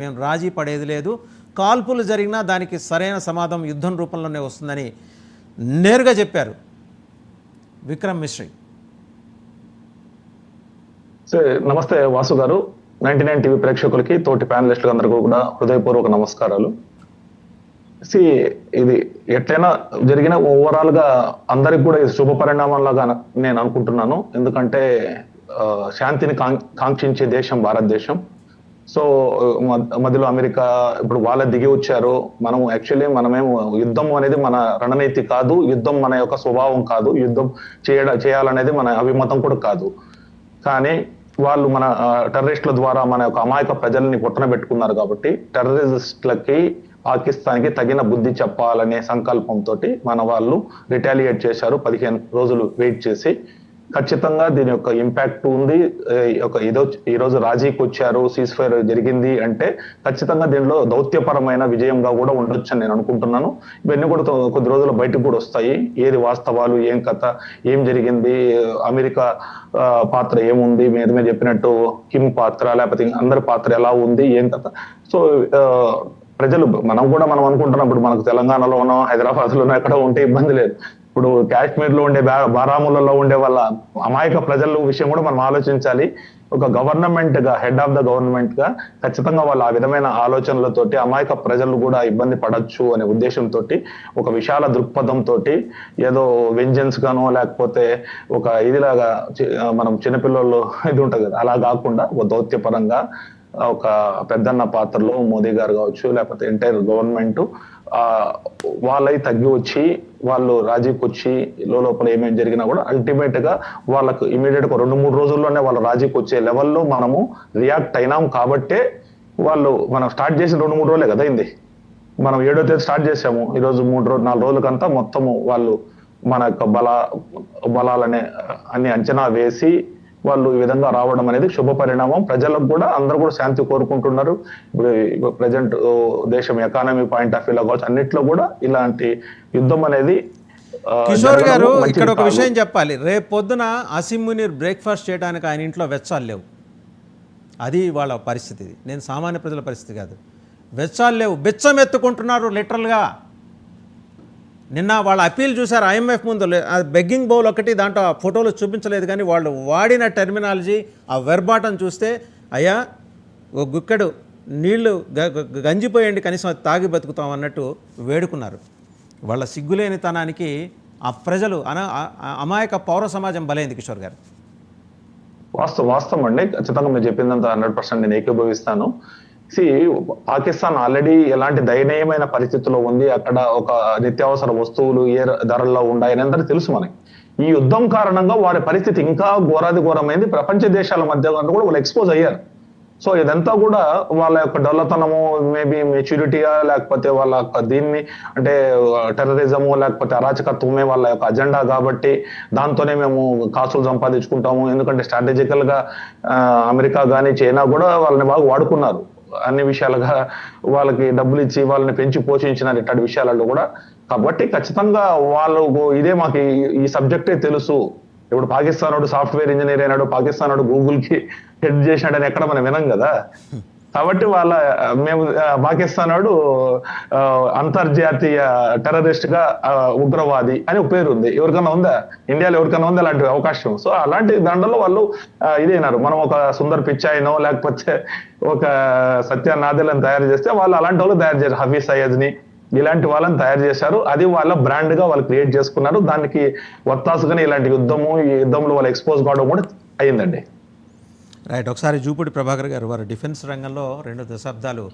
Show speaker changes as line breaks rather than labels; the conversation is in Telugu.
మేము రాజీ పడేది లేదు, కాల్పులు జరిగినా దానికి సరైన సమాధానం యుద్ధం రూపంలోనే వస్తుందని నేరుగా చెప్పారు విక్రమ్ మిశ్రీ.
నమస్తే వాసు గారు, 99 టీవీ ప్రేక్షకులకి, తోటి ప్యానలిస్టులకు అందరికీ కూడా హృదయపూర్వక నమస్కారాలు. ఇది ఎట్లయినా జరిగిన ఓవరాల్ గా అందరికి కూడా ఇది శుభ పరిణామంలాగా నేను అనుకుంటున్నాను. ఎందుకంటే శాంతిని కాంక్షించే దేశం భారతదేశం. సో మధ్యలో అమెరికా ఇప్పుడు వాళ్ళ దిగి వచ్చారు. మనమేమో యుద్ధం అనేది మన రణనీతి కాదు, యుద్ధం మన యొక్క స్వభావం కాదు, యుద్ధం చేయాలనేది మన అభిమతం కూడా కాదు. కానీ వాళ్ళు మన టెర్రరిస్టుల ద్వారా మన యొక్క అమాయక ప్రజల్ని పొట్టన పెట్టుకున్నారు. కాబట్టి టెర్రరిస్టులకి, పాకిస్తాన్కి తగిన బుద్ధి చెప్పాలనే సంకల్పంతో మన వాళ్ళు రిటాలియేట్ చేశారు. 15 రోజులు వెయిట్ చేసి. ఖచ్చితంగా దీని యొక్క ఇంపాక్ట్ ఉంది. ఈరోజు రాజీకి వచ్చారు, సీజ్ ఫైర్ జరిగింది అంటే ఖచ్చితంగా దీనిలో దౌత్యపరమైన విజయంగా కూడా ఉండొచ్చు అని నేను అనుకుంటున్నాను. ఇవన్నీ కూడా కొద్ది రోజులు బయటకు కూడా వస్తాయి. ఏది వాస్తవాలు, ఏం కథ, ఏం జరిగింది, అమెరికా పాత్ర ఏముంది, మీద చెప్పినట్టు కిమ్ పాత్ర లేకపోతే అందరి పాత్ర ఎలా ఉంది, ఏం కథ. సో ప్రజలు మనం అనుకుంటున్నాం ఇప్పుడు మనకు తెలంగాణలోనో హైదరాబాద్ లోనో ఎక్కడ ఉంటే ఇబ్బంది లేదు. ఇప్పుడు కాశ్మీర్ లో ఉండే, బారాములలో ఉండే వాళ్ళ అమాయక ప్రజల విషయం కూడా మనం ఆలోచించాలి. ఒక గవర్నమెంట్ గా, హెడ్ ఆఫ్ ద గవర్నమెంట్ గా ఖచ్చితంగా వాళ్ళు ఆ విధమైన ఆలోచనలతోటి అమాయక ప్రజలు కూడా ఇబ్బంది పడచ్చు అనే ఉద్దేశంతో, ఒక విశాల దృక్పథంతో, ఏదో వెంజెన్స్ గానో లేకపోతే ఒక ఇదిలాగా మనం చిన్నపిల్లలు ఇది ఉంటుంది కదా, అలా కాకుండా ఒక దౌత్యపరంగా ఒక పెద్దన్న పాత్రలో మోదీ గారు కావచ్చు లేకపోతే ఎంటైర్ గవర్నమెంట్ వాళ్ళై తగ్గి వచ్చి, వాళ్ళు రాజీకి వచ్చి లోపల ఏమేమి జరిగినా కూడా అల్టిమేట్ గా వాళ్ళకు ఇమీడియట్ గా 2-3 రోజుల్లోనే వాళ్ళ రాజీకి వచ్చే లెవెల్లో మనము రియాక్ట్ అయినాం. కాబట్టే మనం స్టార్ట్ చేసిన 2-3 రోజులే కదా అయింది. మనం 7వ తేదీ స్టార్ట్ చేసాము. ఈరోజు 4 రోజులకంతా మొత్తము వాళ్ళు మన యొక్క బలాలనే అన్ని అంచనా వేసి వాళ్ళు ఈ విధంగా రావడం అనేది శుభ పరిణామం. ప్రజలకు కూడా అందరూ కూడా శాంతి కోరుకుంటున్నారు. ఇప్పుడు ప్రజెంట్ దేశం ఎకానమీ పాయింట్ ఆఫ్ వ్యూలో కావచ్చు, అన్నిట్లో కూడా ఇలాంటి యుద్ధం అనేది.
కిషోర్ గారు, ఇక్కడ ఒక విషయం చెప్పాలి. రేపు పొద్దున అసీం మునీర్ బ్రేక్ఫాస్ట్ చేయడానికి ఆయన ఇంట్లో వెచ్చాలు లేవు. అది వాళ్ళ పరిస్థితి. నేను సామాన్య ప్రజల పరిస్థితి కాదు. వెచ్చాలు లేవు, బిచ్చం ఎత్తుకుంటున్నారు లిటరల్గా. నిన్న వాళ్ళ అప్పీల్ చూశారు IMF ముందు. బెగ్గింగ్ బౌల్ ఒకటి, దాంట్లో ఫోటోలు చూపించలేదు, కానీ వాళ్ళు వాడిన టెర్మినాలజీ, ఆ వెర్బాటం చూస్తే, అయ్యా ఓ గుక్కడు నీళ్లు గంజిపోయండి, కనీసం తాగి బతుకుతాం అన్నట్టు వేడుకున్నారు. వాళ్ళ సిగ్గులేనితనానికి ఆ ప్రజలు అమాయక పౌర సమాజం బలైంది. కిషోర్ గారు,
వాస్తవం అండి. ఖచ్చితంగా మీరు చెప్పిందంతా 100% నేను ఏకీభవిస్తాను. పాకిస్తాన్ ఆల్రెడీ ఎలాంటి దయనీయమైన పరిస్థితిలో ఉంది. అక్కడ ఒక నిత్యావసర వస్తువులు ఏ ధరల్లో ఉన్నాయని అందరూ తెలుసు మనకి. ఈ యుద్ధం కారణంగా వారి పరిస్థితి ఇంకా ఘోరమైంది. ప్రపంచ దేశాల మధ్య కూడా వాళ్ళు ఎక్స్పోజ్ అయ్యారు. సో ఇదంతా కూడా వాళ్ళ యొక్క డొల్లతనము, మేబీ మెచ్యూరిటీయా, లేకపోతే వాళ్ళ యొక్క దీన్ని అంటే టెర్రరిజము లేకపోతే అరాచకత్వమే వాళ్ళ యొక్క అజెండా. కాబట్టి దాంతోనే మేము కాసులు సంపాదించుకుంటాము. ఎందుకంటే స్ట్రాటజికల్ గా అమెరికా కానీ చైనా కూడా వాళ్ళని బాగా వాడుకున్నారు. అన్ని విషయాలుగా వాళ్ళకి డబ్బులు ఇచ్చి వాళ్ళని పెంచి పోషించినారు ఇట్లాంటి విషయాలలో కూడా. కాబట్టి ఖచ్చితంగా వాళ్ళు ఇదే మాకు ఈ సబ్జెక్టే తెలుసు. ఇప్పుడు పాకిస్తాన్ వాడు సాఫ్ట్వేర్ ఇంజనీర్ అయినాడు, పాకిస్తాన్ వాడు గూగుల్ కి హెడ్ చేసినాడని ఎక్కడ మనం వినం కదా. కాబట్టి మేము పాకిస్తాన్ వాడు అంతర్జాతీయ టెర్రరిస్ట్ గా ఉగ్రవాది అని ఒక పేరు ఉంది. ఎవరికన్నా ఉందా? ఇండియాలో ఎవరికన్నా ఉందా అలాంటి అవకాశం? సో అలాంటి దాంట్లో వాళ్ళు ఇదేనారు. మనం ఒక సుందర్ పిచ్చాయినో లేకపోతే ఒక సత్యనాథులను తయారు చేస్తే వాళ్ళు అలాంటి వాళ్ళు తయారు చేశారు. హఫీజ్ సయ్యద్ ని, ఇలాంటి వాళ్ళని తయారు చేశారు. అది వాళ్ళ బ్రాండ్ గా వాళ్ళు క్రియేట్ చేసుకున్నారు. దానికి వత్తాసుగానే ఇలాంటి ఈ యుద్ధంలో వాళ్ళు ఎక్స్పోజ్ కావడం కూడా అయ్యిందండి.
రైట్. ఒకసారి జూపూడి ప్రభాకర్ గారు, వారు డిఫెన్స్ రంగంలో 2 దశాబ్దాలు